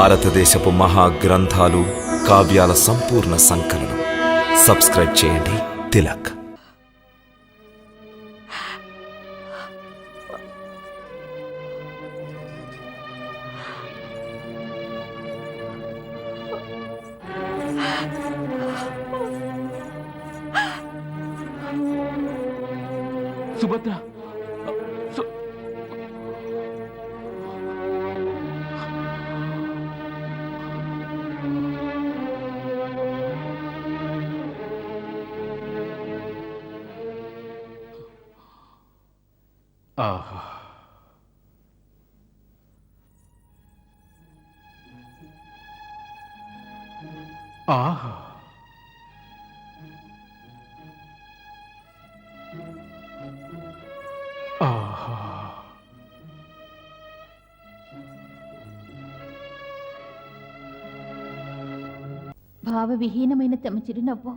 భారతదేశపు మహాగ్రంథాలు, కావ్యాల సంపూర్ణ సంకలనం. సబ్స్క్రైబ్ చేయండి తిలక్. సుభద్ర, ఆహా, ఆహా, ఆహా. భావవిహీనమైన తమ చిరునవ్వు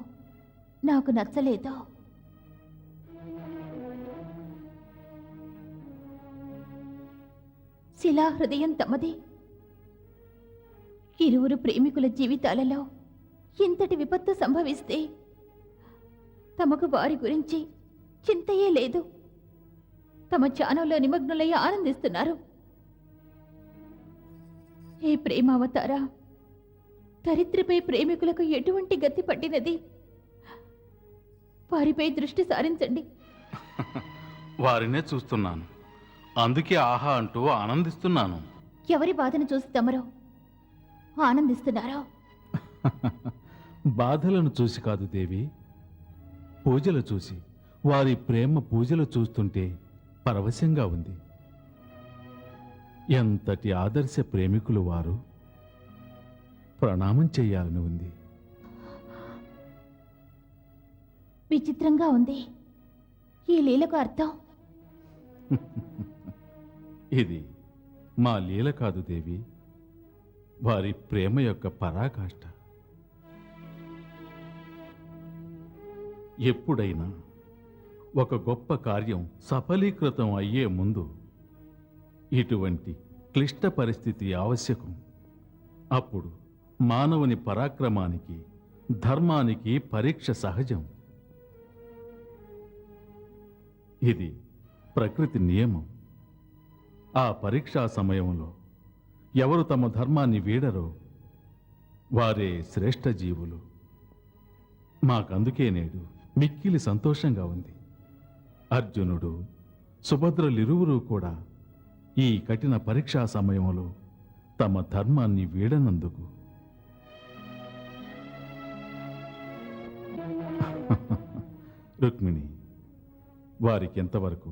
నాకు నచ్చలేదు. శిలా హృదయం తమది. ఇరువురు ప్రేమికుల జీవితాలలో ఇంతటి విపత్తు సంభవిస్తే తమకు వారి గురించి చింతయే లేదు. తమ ధ్యానంలో నిమగ్నులై ఆనందిస్తున్నారు. ఏ ప్రేమావతారా, దరిద్రపై ప్రేమికులకు ఎటువంటి గతి పట్టినది? వారిపై దృష్టి సారించండి. వారినే చూస్తున్నాను, అందుకే ఆహా అంటూ ఆనందిస్తున్నాను. ఎవరి బాధను చూసి తమరో ఆనందిస్తున్నారో? బాధలను చూసి కాదు దేవి, పూజలు చూసి. వారి ప్రేమ పూజలు చూస్తుంటే పరవశంగా ఉంది. ఎంతటి ఆదర్శ ప్రేమికులు వారు! ప్రణామం చెయ్యాలని ఉంది. విచిత్రంగా ఉంది ఈ లీలకు అర్థం. ఇది మా లీల కాదు దేవి, వారి ప్రేమ యొక్క పరాకాష్ఠ. ఎప్పుడైనా ఒక గొప్ప కార్యం సఫలీకృతం అయ్యే ముందు ఇటువంటి క్లిష్ట పరిస్థితి ఆవశ్యకం. అప్పుడు మానవుని పరాక్రమానికి, ధర్మానికి పరీక్ష సహజం. ఇది ప్రకృతి నియమం. ఆ పరీక్షా సమయంలో ఎవరు తమ ధర్మాన్ని వీడరో వారే శ్రేష్ఠ జీవులు. మాకందుకే నేడు మిక్కిలి సంతోషంగా ఉంది. అర్జునుడు, సుభద్రలిరువురు కూడా ఈ కఠిన పరీక్షా సమయంలో తమ ధర్మాన్ని వీడనందుకు. రుక్మిణి, వారికి ఎంతవరకు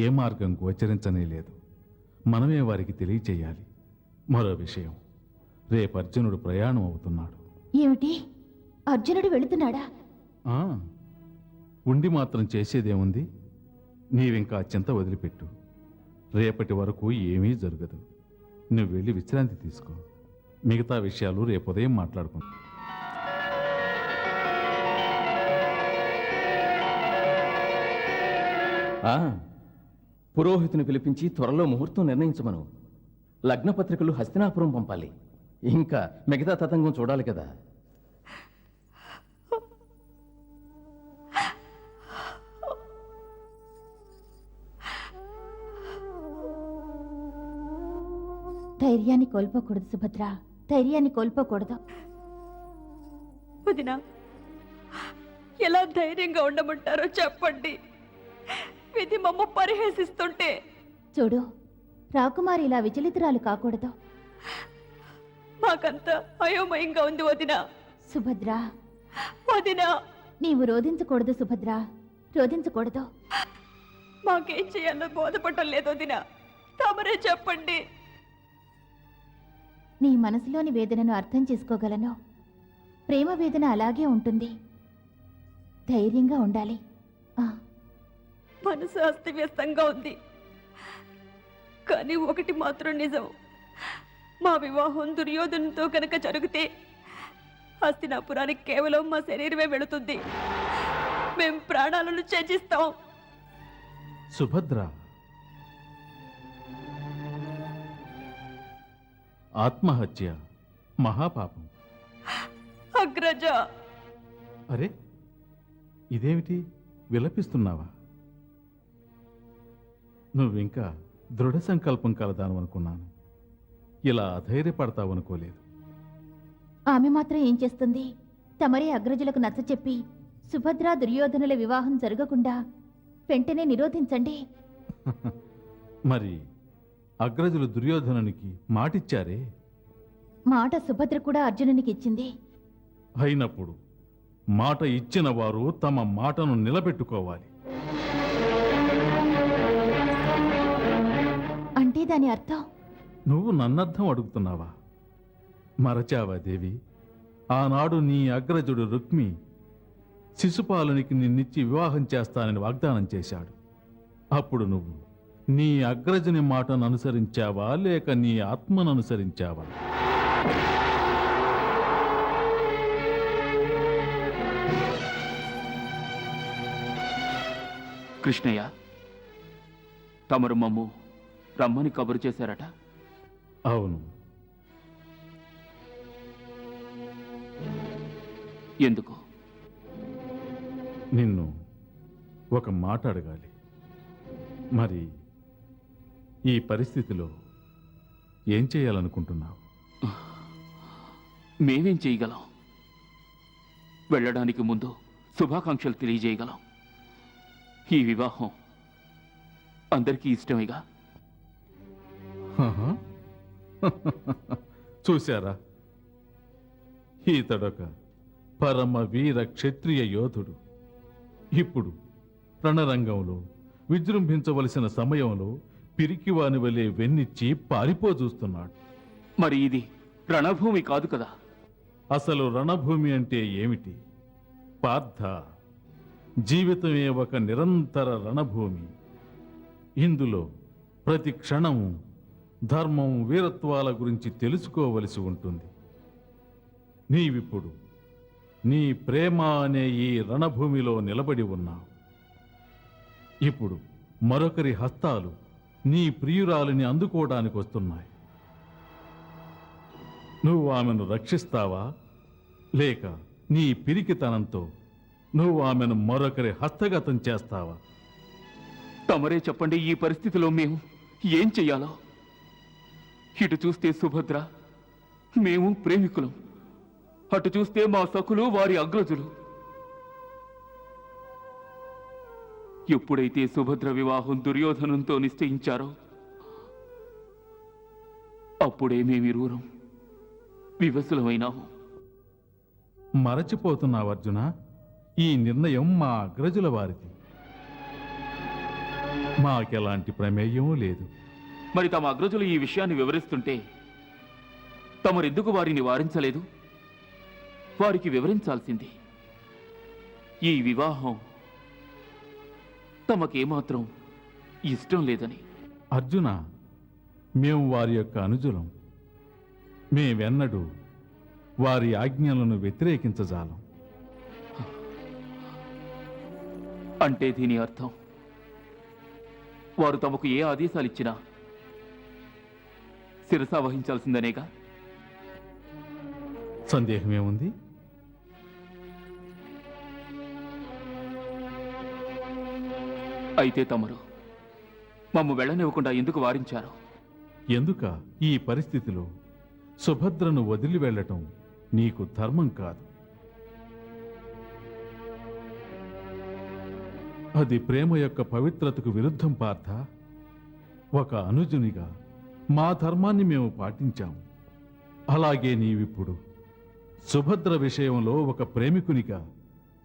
ఏ మార్గం గోచరించనే లేదు. మనమే వారికి తెలియచేయాలి. మరో విషయం, రేపు అర్జునుడు ప్రయాణం అవుతున్నాడు. ఏమిటి, అర్జునుడు వెళుతున్నాడా? ఉండి మాత్రం చేసేదేముంది? నీవింకా చింత వదిలిపెట్టు. రేపటి వరకు ఏమీ జరగదు. నువ్వు వెళ్ళి విశ్రాంతి తీసుకో. మిగతా విషయాలు రేపు ఉదయం మాట్లాడుకుందాం. పురోహితుని పిలిపించి త్వరలో ముహూర్తం నిర్ణయించమను. లగ్నపత్రికలు హస్తినాపురం పంపాలి. ఇంకా మిగతా తతంగం చూడాలి కదా. ధైర్యాన్ని కోల్పోకూడదు సుభద్ర, ధైర్యాన్ని కోల్పోకూడదు. వదినా, ఎలా ధైర్యంగా ఉండమంటారో చెప్పండి. విధి మమ్మ పరిహసిస్తుంటే. చూడు, రాకుమారి ఇలా విచలితురాలు కాకూడదు. మాకంతా అయోమయంగా ఉంది వదినా. సుభద్ర, వదినా, నీవు రోధించకూడదు సుభద్ర, రోధించకూడదు. మాకేం చేయాలో బోధపడటం లేదు వదినా. తమరే చెప్పండి. నీ మనసులోని వేదనను అర్థం చేసుకోగలను. ప్రేమ వేదన అలాగే ఉంటుంది. ధైర్యంగా ఉండాలి. మనసు అస్తవ్యస్తంగా ఉంది. కానీ ఒకటి మాత్రం నిజం, మా వివాహం దుర్యోధనుతో కనుక జరిగితే హస్తినాపురానికి కేవలం మా శరీరమే వెళుతుంది. మేం ప్రాణాలను త్యజిస్తాం. సుభద్ర, ఆత్మహత్య మహాపాపం. అగ్రజ, అరే, ఇదేమిటి విలపిస్తున్నావా? నువ్వింకా దృఢ సంకల్పం కలదాను అనుకున్నాను. ఇలా అధైర్యపడతావనుకోలేదు. ఆమె మాత్రం ఏం చేస్తుంది? తమరే అగ్రజులకు నచ్చచెప్పి సుభద్ర దుర్యోధనుల వివాహం జరగకుండా వెంటనే నిరోధించండి. మరి అగ్రజులు దుర్యోధనునికి మాటిచ్చారే? మాట సుభద్ర కూడా అర్జునునికి ఇచ్చింది. అయినప్పుడు మాట ఇచ్చిన వారు తమ మాటను నిలబెట్టుకోవాలి. అంటే దాని అర్థం? నువ్వు నన్నర్థం అడుగుతున్నావా? మరచావా దేవి? ఆనాడు నీ అగ్రజుడు రుక్మి శిశుపాలునికి నిన్నిచ్చి వివాహం చేస్తానని వాగ్దానం చేశాడు. అప్పుడు నువ్వు నీ అగ్రజుని మాటను అనుసరించావా, లేక నీ ఆత్మను అనుసరించావా? కృష్ణయ్య, తమరు మమ్ము రమ్మని కబురు చేశారట. అవును. ఎందుకు? నిన్ను ఒక మాట అడగాలి. మరి ఈ పరిస్థితిలో ఏం చేయాలనుకుంటున్నావు? మేమేం చేయగలం? వెళ్ళడానికి ముందు శుభాకాంక్షలు తెలియజేయగలం. ఈ వివాహం అందరికీ ఇష్టమేగా. హహ. చూశారా, ఈతడొక పరమ వీర క్షత్రియ యోధుడు. ఇప్పుడు రణరంగంలో విజృంభించవలసిన సమయంలో పిరికివాని వలె వెన్నిచ్చి పారిపోజూస్తున్నాడు. మరి ఇది రణభూమి కాదు కదా. అసలు రణభూమి అంటే ఏమిటి పార్థ? జీవితమే ఒక నిరంతర రణభూమి. ఇందులో ప్రతి క్షణము ధర్మం, వీరత్వాల గురించి తెలుసుకోవలసి ఉంటుంది. నీవిప్పుడు నీ ప్రేమ అనే ఈ రణభూమిలో నిలబడి ఉన్నావు. ఇప్పుడు మరొకరి హస్తాలు నీ ప్రియురాలిని అందుకోవడానికి వస్తున్నాయి. నువ్వు ఆమెను రక్షిస్తావా, లేక నీ పిరికితనంతో నువ్వు ఆమెను మరొకరి హస్తగతం చేస్తావా? తమరే చెప్పండి, ఈ పరిస్థితిలో మేము ఏం చెయ్యాలో? ఇటు చూస్తే సుభద్ర, మేము ప్రేమికులం. అటు చూస్తే మా సఖులు, వారి అగ్రజులు. ఎప్పుడైతే సుభద్ర వివాహం దుర్యోధనంతో నిశ్చయించారో అప్పుడే మేమిరువురం వివసులమైనాము. మరచిపోతున్నావు అర్జున, ఈ నిర్ణయం మా అగ్రజుల వారిది. మాకెలాంటి ప్రమేయం లేదు. మరి తమ అగ్రజులు ఈ విషయాన్ని వివరిస్తుంటే తమరెందుకు వారిని వారించలేదు? వారికి వివరించాల్సింది. ఈ వివాహం తమకేమాత్రం ఇష్టం లేదని. అర్జున, మేము వారి యొక్క అనుజులం. మేమెన్నడూ వారి ఆజ్ఞలను వ్యతిరేకించజాలం. అంటే దీని అర్థం వారు తమకు ఏ ఆదేశాలు ఇచ్చినా శిరసా వహించాల్సిందనేగా? సందేహమేముంది? అయితే తమరు మమ్ము వెళ్ళనివ్వకుండా ఎందుకు వారించారు? ఎందుక ఈ పరిస్థితిలో సుభద్రను వదిలి వెళ్ళటం నీకు ధర్మం కాదు. అది ప్రేమ యొక్క పవిత్రతకు విరుద్ధం పార్థ. ఒక అనుజునిగా మా ధర్మాన్ని మేము పాటించాము. అలాగే నీవిప్పుడు సుభద్ర విషయంలో ఒక ప్రేమికునిగా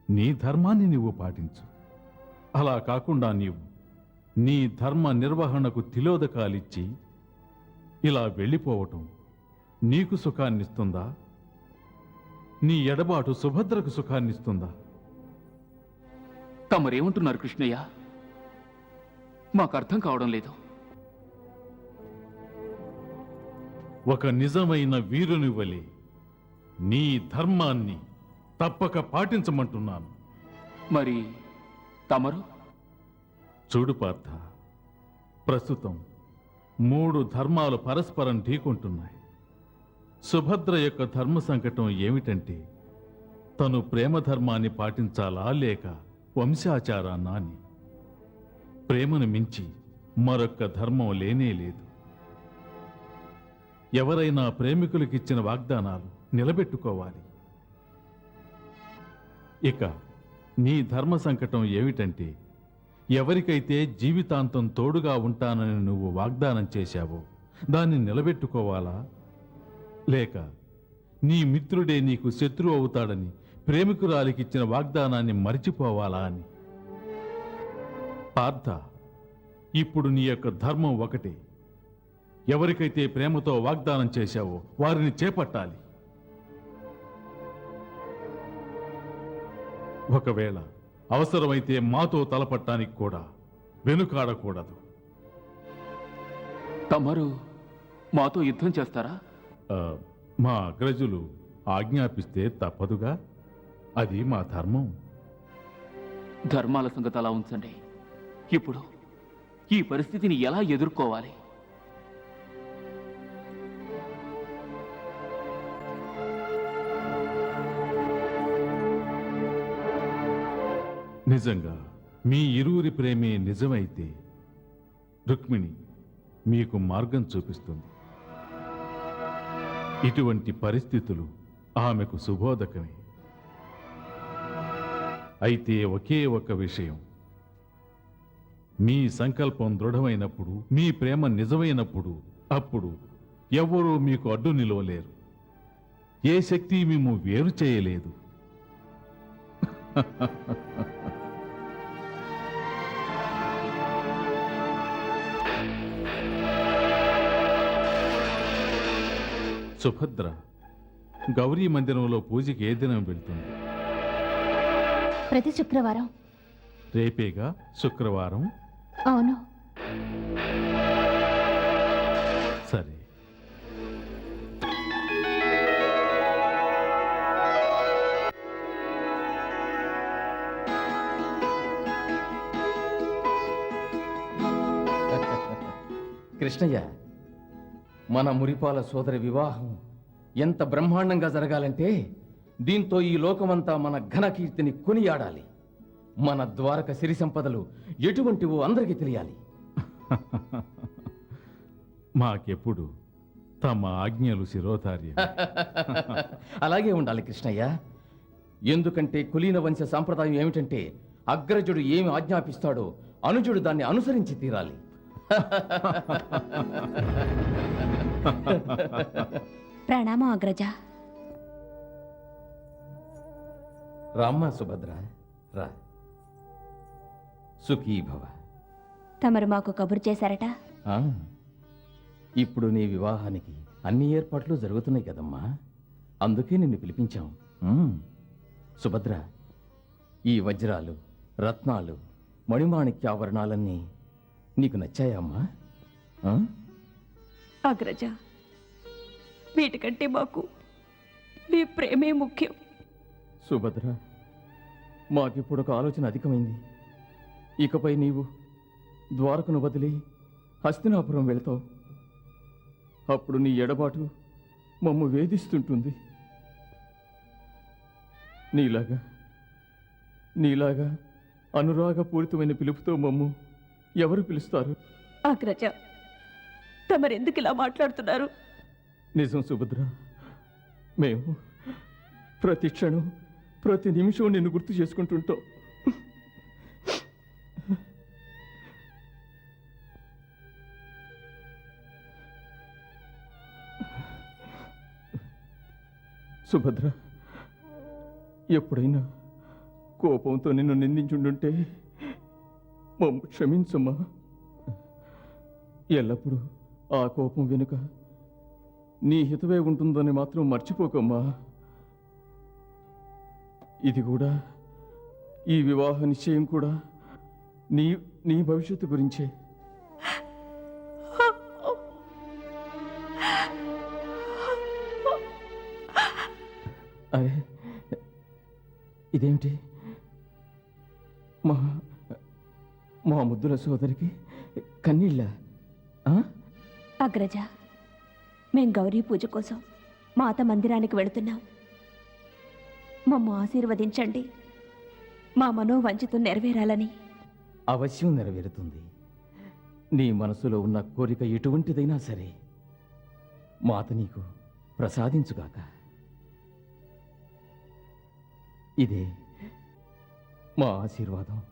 నీ ధర్మాన్ని నీవు పాటించు. అలా కాకుండా నీవు నీ ధర్మ నిర్వహణకు తిలోదకాలిచ్చి ఇలా వెళ్ళిపోవటం నీకు సుఖాన్నిస్తుందా? నీ ఎడబాటు సుభద్రకు సుఖాన్నిస్తుందా? తమరేమంటున్నారు కృష్ణయ్య? మాకు అర్థం కావడం లేదు. ఒక నిజమైన వీరుని వలె నీ ధర్మాన్ని తప్పక పాటించమంటున్నాను. మరి తమరు? చూడు పార్థ, ప్రస్తుతం 3 ధర్మాలు పరస్పరం ఢీకొంటున్నాయి. సుభద్ర యొక్క ధర్మ సంకటం ఏమిటంటే తను ప్రేమ ధర్మాన్ని పాటించాలా లేక వంశాచారాన్నా అని. ప్రేమను మించి మరొక్క ధర్మం లేనే లేదు. ఎవరైనా ప్రేమికులకిచ్చిన వాగ్దానాలు నిలబెట్టుకోవాలి. ఇక నీ ధర్మ సంకటం ఏమిటంటే ఎవరికైతే జీవితాంతం తోడుగా ఉంటానని నువ్వు వాగ్దానం చేశావో దాన్ని నిలబెట్టుకోవాలా లేక నీ మిత్రుడే నీకు శత్రువు అవుతాడని ప్రేమికురాలికిచ్చిన వాగ్దానాన్ని మరిచిపోవాలా అని. పార్థ, ఇప్పుడు నీ యొక్క ధర్మం ఒకటే. ఎవరికైతే ప్రేమతో వాగ్దానం చేశావో వారిని చేపట్టాలి. ఒకవేళ అవసరమైతే మాతో తలపట్టానికి కూడా వెనుకాడకూడదు. తమరు మాతో యుద్ధం చేస్తారా? మా అగ్రజులు ఆజ్ఞాపిస్తే తప్పదుగా. అది మా ధర్మం. ధర్మాల సంగతి అలా ఉంచండి. ఇప్పుడు ఈ పరిస్థితిని ఎలా ఎదుర్కోవాలి? నిజంగా మీ ఇరువురి ప్రేమే నిజమైతే రుక్మిణి మీకు మార్గం చూపిస్తుంది. ఇటువంటి పరిస్థితులు ఆమెకు శుభోదకమే. అయితే ఒకే ఒక విషయం, మీ సంకల్పం దృఢమైనప్పుడు, మీ ప్రేమ నిజమైనప్పుడు అప్పుడు ఎవ్వరూ మీకు అడ్డు నిలవలేరు. ఏ శక్తి మేము వేరు చేయలేదు. సుభద్ర గౌరీ మందిరంలో పూజకి ఏ దినం వెళ్తుంది? ప్రతి శుక్రవారం. రేపేగా శుక్రవారం. అవును. సరే. కృష్ణయ్య, మన మురిపాల సోదరి వివాహం ఎంత బ్రహ్మాండంగా జరగాలంటే దీంతో ఈ లోకమంతా మన ఘనకీర్తిని కొనియాడాలి. మన ద్వారక సిరి సంపదలు ఎటువంటివో అందరికీ తెలియాలి. మాకెప్పుడు తమ ఆజ్ఞలు శిరోధార్యం. అలాగే ఉండాలి కృష్ణయ్య. ఎందుకంటే కులీన వంశ సాంప్రదాయం ఏమిటంటే అగ్రజుడు ఏమి ఆజ్ఞాపిస్తాడో అనుజుడు దాన్ని అనుసరించి తీరాలి. ప్రణామం అగ్రజ. రామ్మ సుభద్ర, రా. సుఖీ భవ. తమరు మాకు కబురు చేశారట. ఆ, ఇప్పుడు నీ వివాహానికి అన్ని ఏర్పాట్లు జరుగుతున్నాయి కదమ్మా. అందుకే నిన్ను పిలిపించాం. సుభద్ర, ఈ వజ్రాలు, రత్నాలు, మణిమాణిక్యాభరణాలన్నీ నీకు నచ్చాయమ్మా? అగ్రజ, వీటికంటే మాకు మీ ప్రేమే ముఖ్యం. సుభద్ర, మాకిప్పుడు ఒక ఆలోచన అధికమైంది. ఇకపై నీవు ద్వారకను వదిలి హస్తినాపురం వెళ్తావు. అప్పుడు నీ ఎడబాటు మమ్ము వేధిస్తుంటుంది. నీలాగా అనురాగపూరితమైన పిలుపుతో మమ్ము ఎవరు పిలుస్తారు? అగ్రజ, తమరెందుకు ఇలా మాట్లాడుతున్నారు? నిజం సుభద్ర, మేము ప్రతి క్షణం ప్రతి నిమిషం నిన్ను గుర్తు చేసుకుంటుంటాం. సుభద్ర, ఎప్పుడైనా కోపంతో నిన్ను నిందించుండుంటే మమ్ము క్షమించమ్మా. ఎల్లప్పుడూ ఆ కోపం వెనుక నీ హితవే ఉంటుందని మాత్రం మర్చిపోకమ్మా. ఇది కూడా, ఈ వివాహ నిశ్చయం కూడా నీ భవిష్యత్తు గురించే. అరే, ఇదేమిటి? మా ముద్దుల సోదరికి కన్నీళ్ళ? అగ్రజ, మేం గౌరీ పూజ కోసం మాత మందిరానికి వెళుతున్నాం. మమ్మ ఆశీర్వదించండి. మా మనోవంచితం నెరవేరాలని. అవశ్యం నెరవేరుతుంది. నీ మనసులో ఉన్న కోరిక ఎటువంటిదైనా సరే మాత నీకు ప్రసాదించుగాక. ఇదే మా ఆశీర్వాదం.